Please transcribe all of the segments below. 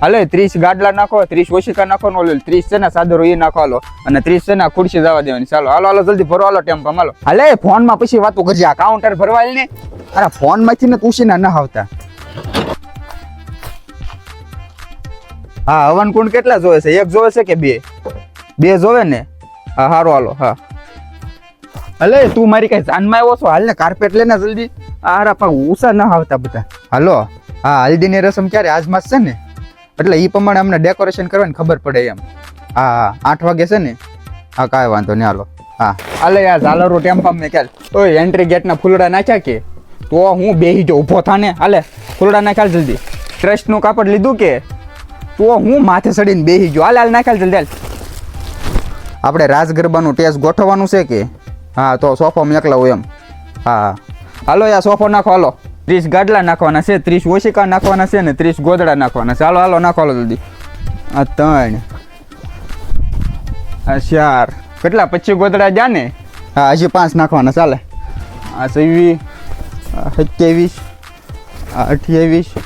હાલે 30 ગાડલા નાખો, 30 ઓશિકા નાખો, નો 30 છે ને સાદરો એ નાખો હાલો, અને 30 છે ને ખુરશી જવા દેવાની. ચાલો હાલો હાલો જલ્દી ભરો હાલો ટેમ્પો હાલો. હાલે ફોન માં પછી વાતો કરજે, આ કાઉન્ટર ભરવાય ને. અરે ફોન માંથી ને તુસીના ના આવતા. હા હવન કુંડ કેટલા જોવે છે? એક જોવે છે કે બે? બે જોવે ને? હા હારો હાલો. હા અલે તું મારી કઈ જાનમાં આવ્યો છો? હાલ ને કાર્પેટ લેને જલ્દી. આરા પણ ઉષા ના આવતા બધા. હાલો. હા હલ્દી ની રસમ ક્યારે? આજમાં છે ને, એટલે એ પ્રમાણે અમને ડેકોરેશન કરવાની ખબર પડે એમ. હા 8 વાગે છે ને? હા કાંઈ વાંધો નહીં હાલો. હા હાલે યાર ઝાલરો ટેમ્પા મેં ક્યારે ઓય એન્ટ્રી ગેટ ના ફૂલડા નાખ્યા કે? તો હું બેહી જો ઊભો થાને. હાલે ફૂલડા નાખ્યા જલ્દી. ટ્રસ્ટ નું કાપડ લીધું કે? તો હું માથે ચડીને બેહી ગયો. હાલ હાલ નાખ્યા જલ્દી હાલ. આપણે રાસ ગરબાનું ટેસ્ટ ગોઠવવાનું છે કે? હા તો સોફો મેકલાવ એમ. હા હાલો યાર સોફો નાખો હાલો. 30 ગાડલા નાખવાના છે, 30 ઓશિકા નાખવાના છે ને 30 ગોદડા નાખવાના છે. હાલો હાલો નાખો હાલો જલ્દી. આ 3 આ 4 કેટલા 25 ગોદડા જા ને? હા હજી 5 નાખવાના ચાલે. આ 26 27 28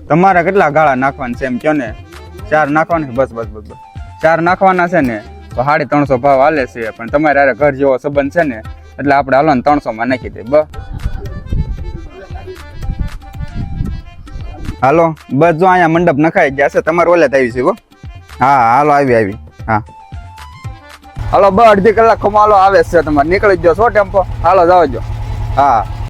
તમારા કેટલા ગાળા નાખવાના છે એમ કયો ને? 4 નાખવાના? બસ બસ બસ બસ 4 નાખવાના છે ને તો 350 ભાવ હાલે છે, પણ તમારે હારે ઘર જેવો સંબંધ છે ને એટલે આપણે હાલો ને 300 માં નાખી દે. બસ હાલો બસ જો અહીંયા મંડપ નખાઈ ગયા છે. તમારે ઓલે આવી છે. હા હાલો આવી. હા હાલો 2 અડધી કલાક ખમાલો આવે છે તમારે. નીકળી જ જો ટેમ્પો. હાલો જાવ જો. હા